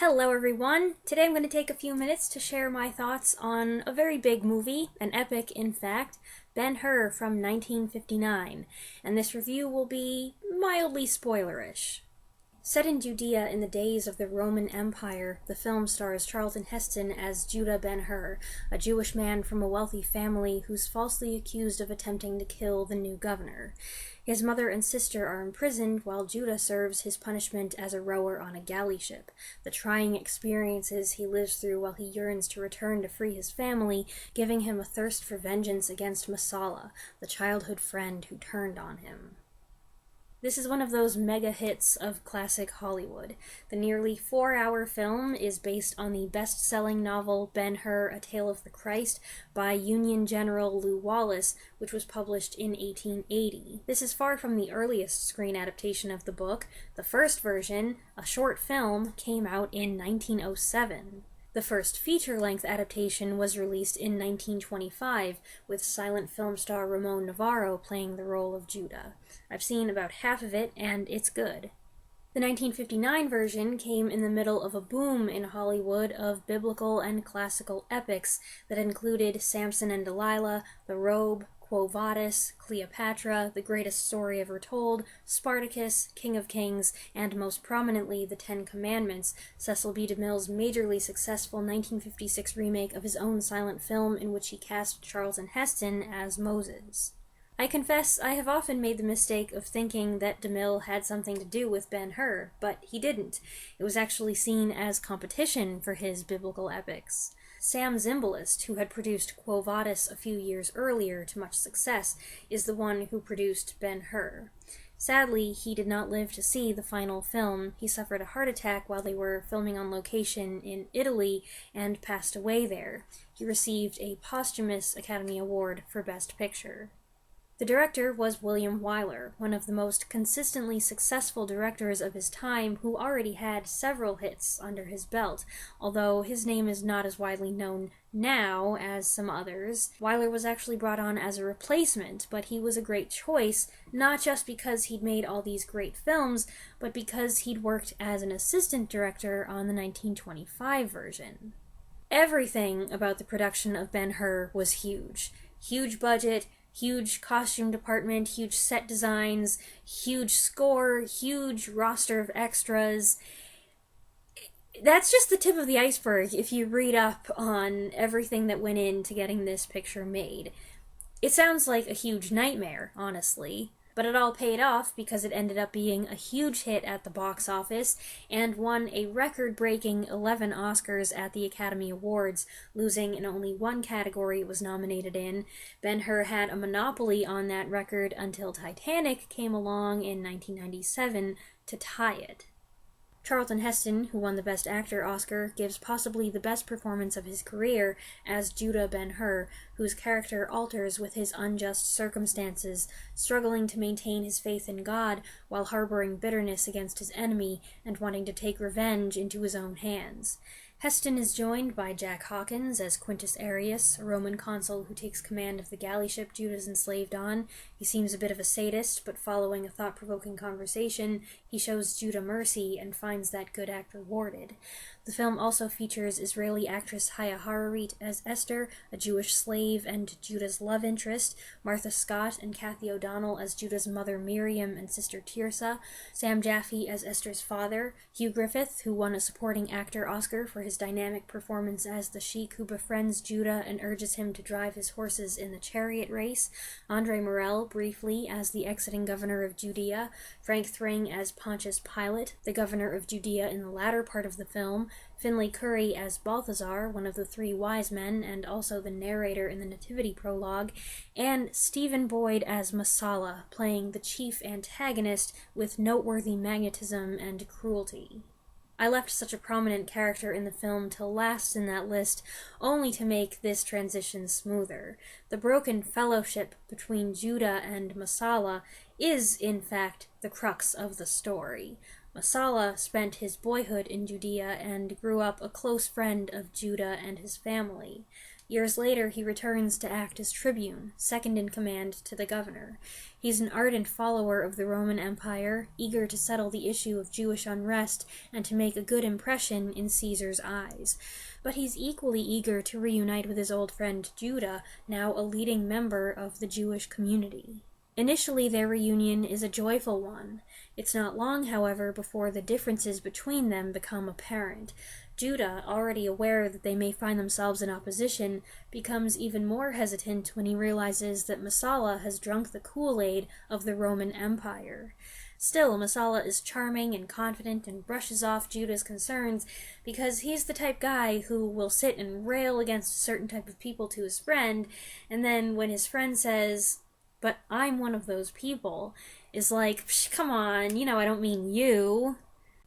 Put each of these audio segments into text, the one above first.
Hello everyone! Today I'm going to take a few minutes to share my thoughts on a very big movie, an epic in fact, Ben-Hur from 1959, and this review will be mildly spoilerish. Set in Judea in the days of the Roman Empire, the film stars Charlton Heston as Judah Ben-Hur, a Jewish man from a wealthy family who's falsely accused of attempting to kill the new governor. His mother and sister are imprisoned while Judah serves his punishment as a rower on a galley ship, the trying experiences he lives through while he yearns to return to free his family, giving him a thirst for vengeance against Masala, the childhood friend who turned on him. This is one of those mega hits of classic Hollywood. The nearly 4-hour film is based on the best-selling novel Ben-Hur, A Tale of the Christ by Union General Lew Wallace, which was published in 1880. This is far from the earliest screen adaptation of the book. The first version, a short film, came out in 1907. The first feature-length adaptation was released in 1925, with silent film star Ramon Navarro playing the role of Judah. I've seen about half of it, and it's good. The 1959 version came in the middle of a boom in Hollywood of biblical and classical epics that included Samson and Delilah, The Robe, Quo Vadis, Cleopatra, The Greatest Story Ever Told, Spartacus, King of Kings, and most prominently The Ten Commandments, Cecil B. DeMille's majorly successful 1956 remake of his own silent film in which he cast Charlton Heston as Moses. I confess I have often made the mistake of thinking that DeMille had something to do with Ben-Hur, but he didn't. It was actually seen as competition for his biblical epics. Sam Zimbalist, who had produced Quo Vadis a few years earlier to much success, is the one who produced Ben-Hur. Sadly, he did not live to see the final film. He suffered a heart attack while they were filming on location in Italy and passed away there. He received a posthumous Academy Award for Best Picture. The director was William Wyler, one of the most consistently successful directors of his time who already had several hits under his belt, although his name is not as widely known now as some others. Wyler was actually brought on as a replacement, but he was a great choice, not just because he'd made all these great films, but because he'd worked as an assistant director on the 1925 version. Everything about the production of Ben-Hur was huge. Huge budget, huge costume department, huge set designs, huge score, huge roster of extras. That's just the tip of the iceberg if you read up on everything that went into getting this picture made. It sounds like a huge nightmare, honestly, but it all paid off because it ended up being a huge hit at the box office and won a record-breaking 11 Oscars at the Academy Awards, losing in only one category it was nominated in. Ben-Hur had a monopoly on that record until Titanic came along in 1997 to tie it. Charlton Heston, who won the Best Actor Oscar, gives possibly the best performance of his career as Judah Ben-Hur, whose character alters with his unjust circumstances, struggling to maintain his faith in God while harboring bitterness against his enemy and wanting to take revenge into his own hands. Heston is joined by Jack Hawkins as Quintus Arrius, a Roman consul who takes command of the galley ship Judah's enslaved on. He seems a bit of a sadist, but following a thought-provoking conversation, he shows Judah mercy and finds that good act rewarded. The film also features Israeli actress Haya Hararit as Esther, a Jewish slave and Judah's love interest, Martha Scott and Kathy O'Donnell as Judah's mother Miriam and sister Tirsa, Sam Jaffe as Esther's father, Hugh Griffith, who won a supporting actor Oscar for his dynamic performance as the sheik who befriends Judah and urges him to drive his horses in the chariot race, Andre Morell briefly as the exiting governor of Judea, Frank Thring as Pontius Pilate, the governor of Judea in the latter part of the film, Finlay Curry as Balthazar, one of the three wise men and also the narrator in the Nativity prologue, and Stephen Boyd as Masala, playing the chief antagonist with noteworthy magnetism and cruelty. I left such a prominent character in the film till last in that list, only to make this transition smoother. The broken fellowship between Judah and Masala is, in fact, the crux of the story. Masala spent his boyhood in Judea and grew up a close friend of Judah and his family. Years later, he returns to act as tribune, second in command to the governor. He's an ardent follower of the Roman Empire, eager to settle the issue of Jewish unrest and to make a good impression in Caesar's eyes. But he's equally eager to reunite with his old friend Judah, now a leading member of the Jewish community. Initially, their reunion is a joyful one. It's not long, however, before the differences between them become apparent. Judah, already aware that they may find themselves in opposition, becomes even more hesitant when he realizes that Messala has drunk the Kool-Aid of the Roman Empire. Still, Messala is charming and confident and brushes off Judah's concerns because he's the type guy who will sit and rail against a certain type of people to his friend, and then when his friend says, "But I'm one of those people," is like, "Come on, I don't mean you."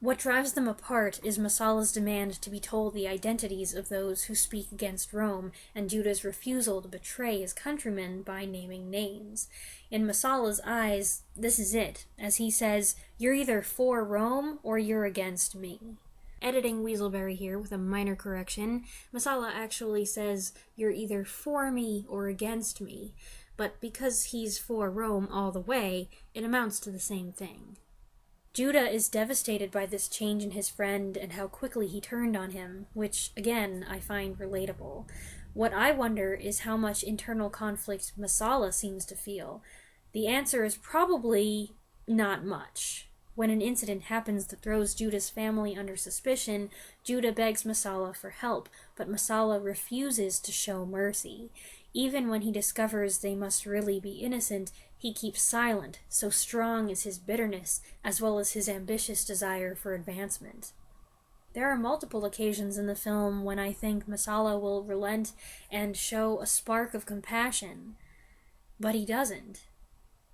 What drives them apart is Messala's demand to be told the identities of those who speak against Rome, and Judah's refusal to betray his countrymen by naming names. In Messala's eyes, this is it, as he says, "You're either for Rome or you're against me." Editing Weaselberry here with a minor correction, Messala actually says, "You're either for me or against me," but because he's for Rome all the way, it amounts to the same thing. Judah is devastated by this change in his friend and how quickly he turned on him, which, again, I find relatable. What I wonder is how much internal conflict Messala seems to feel. The answer is probably not much. When an incident happens that throws Judah's family under suspicion, Judah begs Messala for help, but Messala refuses to show mercy. Even when he discovers they must really be innocent, he keeps silent, so strong is his bitterness, as well as his ambitious desire for advancement. There are multiple occasions in the film when I think Messala will relent and show a spark of compassion, but he doesn't.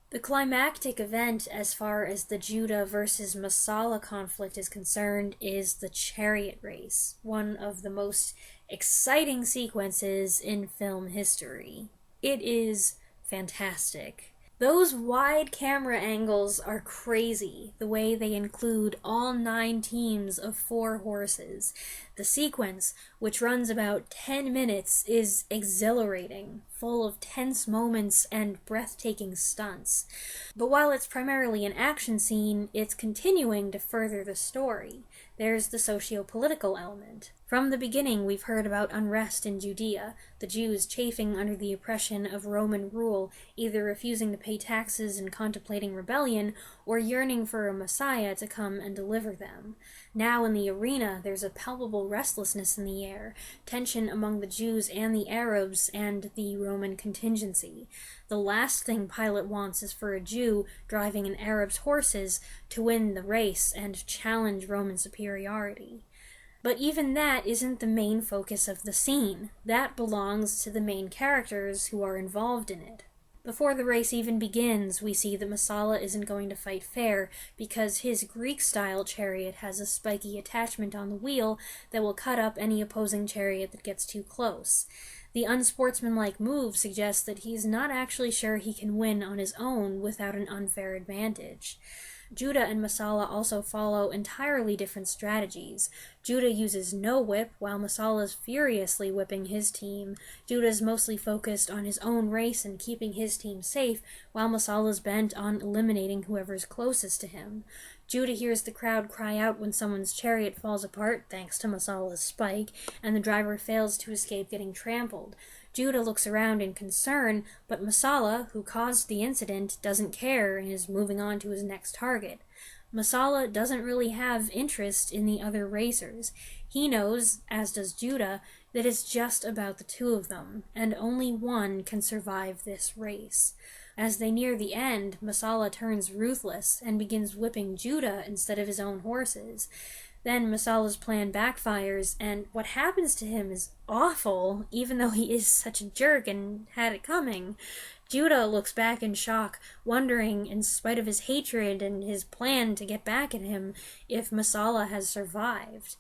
The climactic event as far as the Judah versus Messala conflict is concerned is the chariot race, one of the most exciting sequences in film history. It is fantastic. Those wide camera angles are crazy, the way they include all 9 teams of 4 horses. The sequence, which runs about 10 minutes, is exhilarating, full of tense moments and breathtaking stunts. But while it's primarily an action scene, it's continuing to further the story. There's the socio-political element. From the beginning, we've heard about unrest in Judea, the Jews chafing under the oppression of Roman rule, either refusing to pay taxes and contemplating rebellion, or yearning for a Messiah to come and deliver them. Now in the arena, there's a palpable restlessness in the air, tension among the Jews and the Arabs and the Roman contingency. The last thing Pilate wants is for a Jew driving an Arab's horses to win the race and challenge Roman superiority. But even that isn't the main focus of the scene. That belongs to the main characters who are involved in it. Before the race even begins, we see that Messala isn't going to fight fair because his Greek-style chariot has a spiky attachment on the wheel that will cut up any opposing chariot that gets too close. The unsportsmanlike move suggests that he's not actually sure he can win on his own without an unfair advantage. Judah and Messala also follow entirely different strategies. Judah uses no whip, while Messala's furiously whipping his team. Judah's mostly focused on his own race and keeping his team safe, while Messala's bent on eliminating whoever's closest to him. Judah hears the crowd cry out when someone's chariot falls apart, thanks to Messala's spike, and the driver fails to escape getting trampled. Judah looks around in concern, but Messala, who caused the incident, doesn't care and is moving on to his next target. Messala doesn't really have interest in the other racers. He knows, as does Judah, that it's just about the two of them, and only one can survive this race. As they near the end, Messala turns ruthless and begins whipping Judah instead of his own horses. Then Messala's plan backfires, and what happens to him is awful, even though he is such a jerk and had it coming. Judah looks back in shock, wondering, in spite of his hatred and his plan to get back at him, if Messala has survived.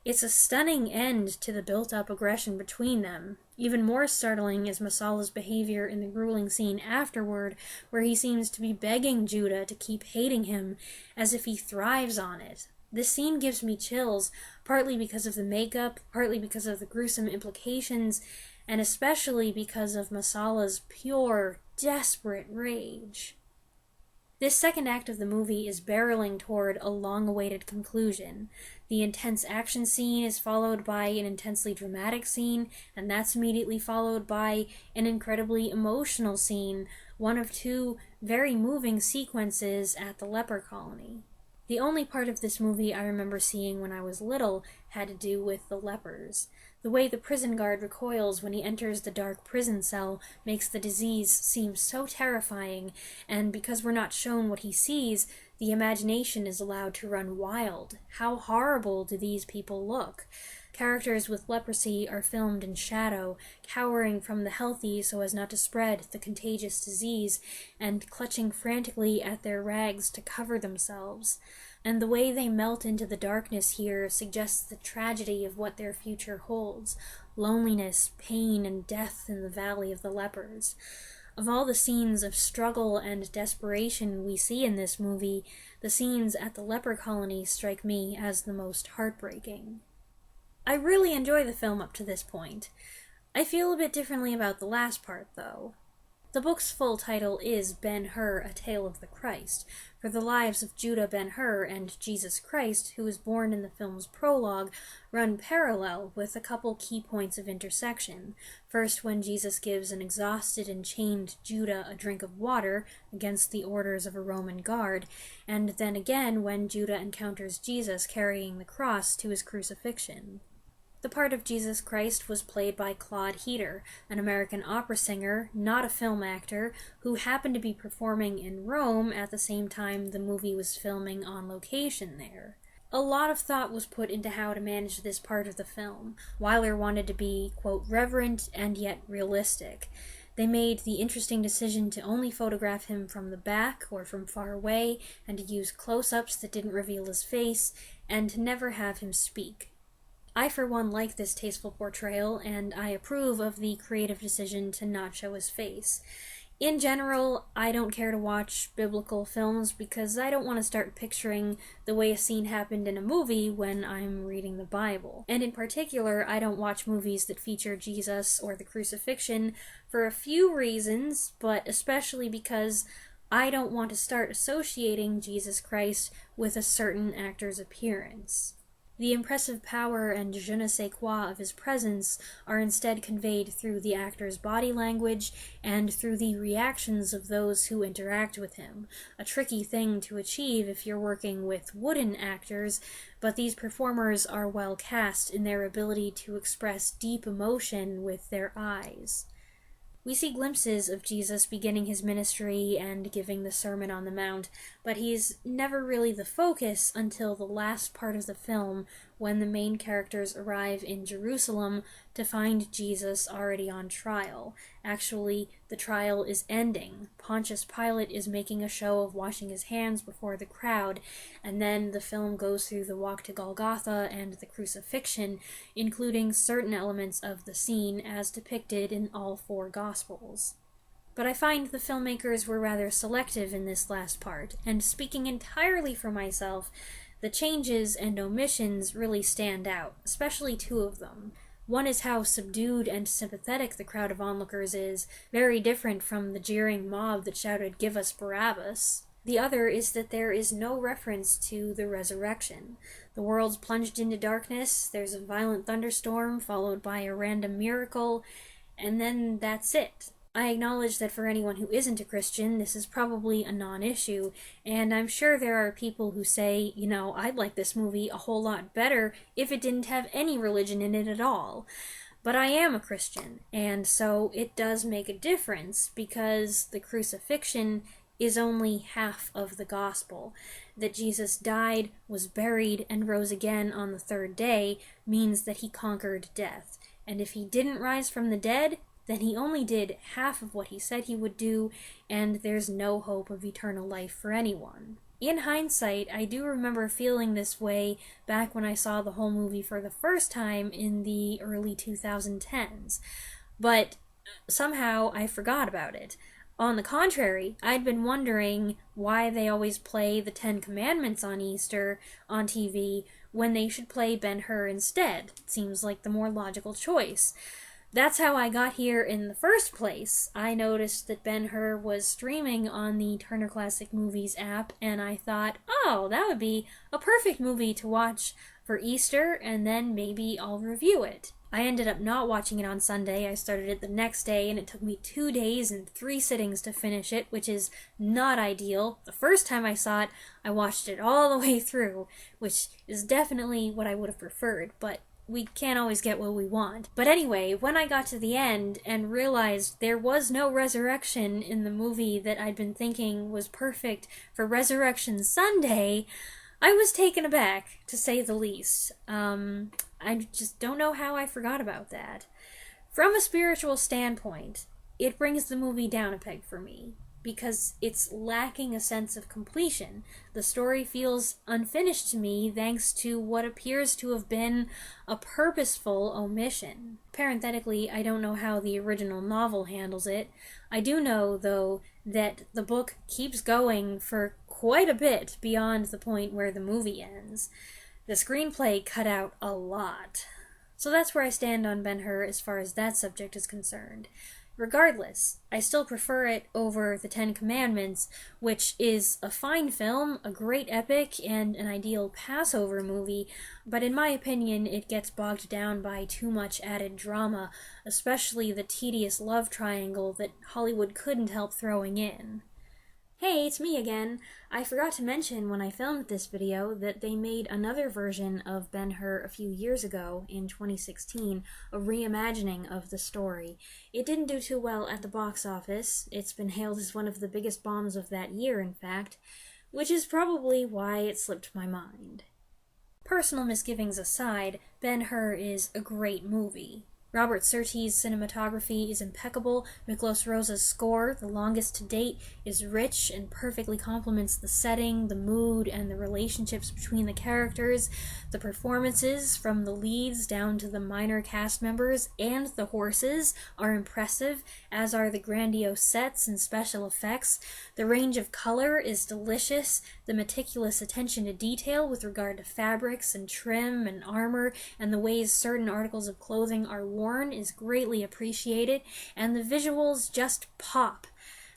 It's a stunning end to the built-up aggression between them. Even more startling is Messala's behavior in the grueling scene afterward, where he seems to be begging Judah to keep hating him, as if he thrives on it. This scene gives me chills, partly because of the makeup, partly because of the gruesome implications, and especially because of Masala's pure, desperate rage. This second act of the movie is barreling toward a long-awaited conclusion. The intense action scene is followed by an intensely dramatic scene, and that's immediately followed by an incredibly emotional scene, one of two very moving sequences at the leper colony. The only part of this movie I remember seeing when I was little had to do with the lepers. The way the prison guard recoils when he enters the dark prison cell makes the disease seem so terrifying, and because we're not shown what he sees, the imagination is allowed to run wild. How horrible do these people look? Characters with leprosy are filmed in shadow, cowering from the healthy so as not to spread the contagious disease, and clutching frantically at their rags to cover themselves. And the way they melt into the darkness here suggests the tragedy of what their future holds: loneliness, pain, and death in the Valley of the Lepers. Of all the scenes of struggle and desperation we see in this movie, the scenes at the leper colony strike me as the most heartbreaking. I really enjoy the film up to this point. I feel a bit differently about the last part, though. The book's full title is Ben-Hur, A Tale of the Christ, for the lives of Judah Ben-Hur and Jesus Christ, who is born in the film's prologue, run parallel with a couple key points of intersection. First, when Jesus gives an exhausted and chained Judah a drink of water against the orders of a Roman guard, and then again when Judah encounters Jesus carrying the cross to his crucifixion. The part of Jesus Christ was played by Claude Heater, an American opera singer, not a film actor, who happened to be performing in Rome at the same time the movie was filming on location there. A lot of thought was put into how to manage this part of the film. Wyler wanted to be, quote, reverent and yet realistic. They made the interesting decision to only photograph him from the back or from far away, and to use close-ups that didn't reveal his face, and to never have him speak. I, for one, like this tasteful portrayal, and I approve of the creative decision to not show his face. In general, I don't care to watch biblical films because I don't want to start picturing the way a scene happened in a movie when I'm reading the Bible. And in particular, I don't watch movies that feature Jesus or the crucifixion for a few reasons, but especially because I don't want to start associating Jesus Christ with a certain actor's appearance. The impressive power and je ne sais quoi of his presence are instead conveyed through the actor's body language and through the reactions of those who interact with him. A tricky thing to achieve if you're working with wooden actors, but these performers are well cast in their ability to express deep emotion with their eyes. We see glimpses of Jesus beginning his ministry and giving the Sermon on the Mount, but he's never really the focus until the last part of the film, when the main characters arrive in Jerusalem to find Jesus already on trial. Actually, the trial is ending. Pontius Pilate is making a show of washing his hands before the crowd, and then the film goes through the walk to Golgotha and the crucifixion, including certain elements of the scene as depicted in all four Gospels. But I find the filmmakers were rather selective in this last part, and speaking entirely for myself, the changes and omissions really stand out, especially two of them. One is how subdued and sympathetic the crowd of onlookers is, very different from the jeering mob that shouted, "Give us Barabbas." The other is that there is no reference to the resurrection. The world's plunged into darkness, there's a violent thunderstorm followed by a random miracle, and then that's it. I acknowledge that for anyone who isn't a Christian, this is probably a non-issue, and I'm sure there are people who say, I'd like this movie a whole lot better if it didn't have any religion in it at all. But I am a Christian, and so it does make a difference, because the crucifixion is only half of the gospel. That Jesus died, was buried, and rose again on the third day means that he conquered death. And if he didn't rise from the dead, then he only did half of what he said he would do, and there's no hope of eternal life for anyone. In hindsight, I do remember feeling this way back when I saw the whole movie for the first time in the early 2010s, but somehow I forgot about it. On the contrary, I'd been wondering why they always play the Ten Commandments on Easter on TV when they should play Ben-Hur instead. It seems like the more logical choice. That's how I got here in the first place. I noticed that Ben-Hur was streaming on the Turner Classic Movies app, and I thought, oh, that would be a perfect movie to watch for Easter, and then maybe I'll review it. I ended up not watching it on Sunday. I started it the next day, and it took me 2 days and 3 sittings to finish it, which is not ideal. The first time I saw it, I watched it all the way through, which is definitely what I would have preferred, but we can't always get what we want. But anyway, when I got to the end and realized there was no resurrection in the movie that I'd been thinking was perfect for Resurrection Sunday, I was taken aback, to say the least. I just don't know how I forgot about that. From a spiritual standpoint, it brings the movie down a peg for me, because it's lacking a sense of completion. The story feels unfinished to me thanks to what appears to have been a purposeful omission. Parenthetically, I don't know how the original novel handles it. I do know, though, that the book keeps going for quite a bit beyond the point where the movie ends. The screenplay cut out a lot. So that's where I stand on Ben-Hur as far as that subject is concerned. Regardless, I still prefer it over The Ten Commandments, which is a fine film, a great epic, and an ideal Passover movie, but in my opinion it gets bogged down by too much added drama, especially the tedious love triangle that Hollywood couldn't help throwing in. Hey, it's me again. I forgot to mention when I filmed this video that they made another version of Ben-Hur a few years ago, in 2016, a reimagining of the story. It didn't do too well at the box office. It's been hailed as one of the biggest bombs of that year, in fact, which is probably why it slipped my mind. Personal misgivings aside, Ben-Hur is a great movie. Robert Surtees' cinematography is impeccable. Miklos Rosa's score, the longest to date, is rich and perfectly complements the setting, the mood, and the relationships between the characters. The performances, from the leads down to the minor cast members and the horses, are impressive, as are the grandiose sets and special effects. The range of color is delicious. The meticulous attention to detail with regard to fabrics and trim and armor, and the ways certain articles of clothing are worn is greatly appreciated, and the visuals just pop.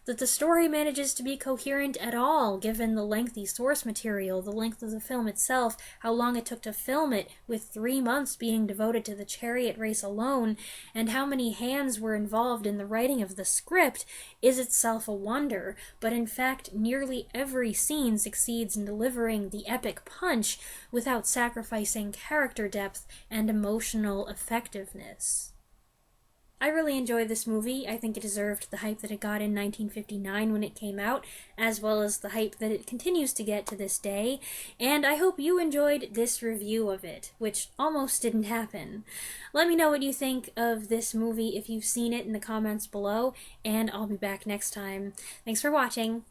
That the story manages to be coherent at all, given the lengthy source material, the length of the film itself, how long it took to film it, with 3 months being devoted to the chariot race alone, and how many hands were involved in the writing of the script, is itself a wonder, but in fact nearly every scene succeeds in delivering the epic punch without sacrificing character depth and emotional effectiveness. I really enjoyed this movie. I think it deserved the hype that it got in 1959 when it came out, as well as the hype that it continues to get to this day, and I hope you enjoyed this review of it, which almost didn't happen. Let me know what you think of this movie if you've seen it in the comments below, and I'll be back next time. Thanks for watching.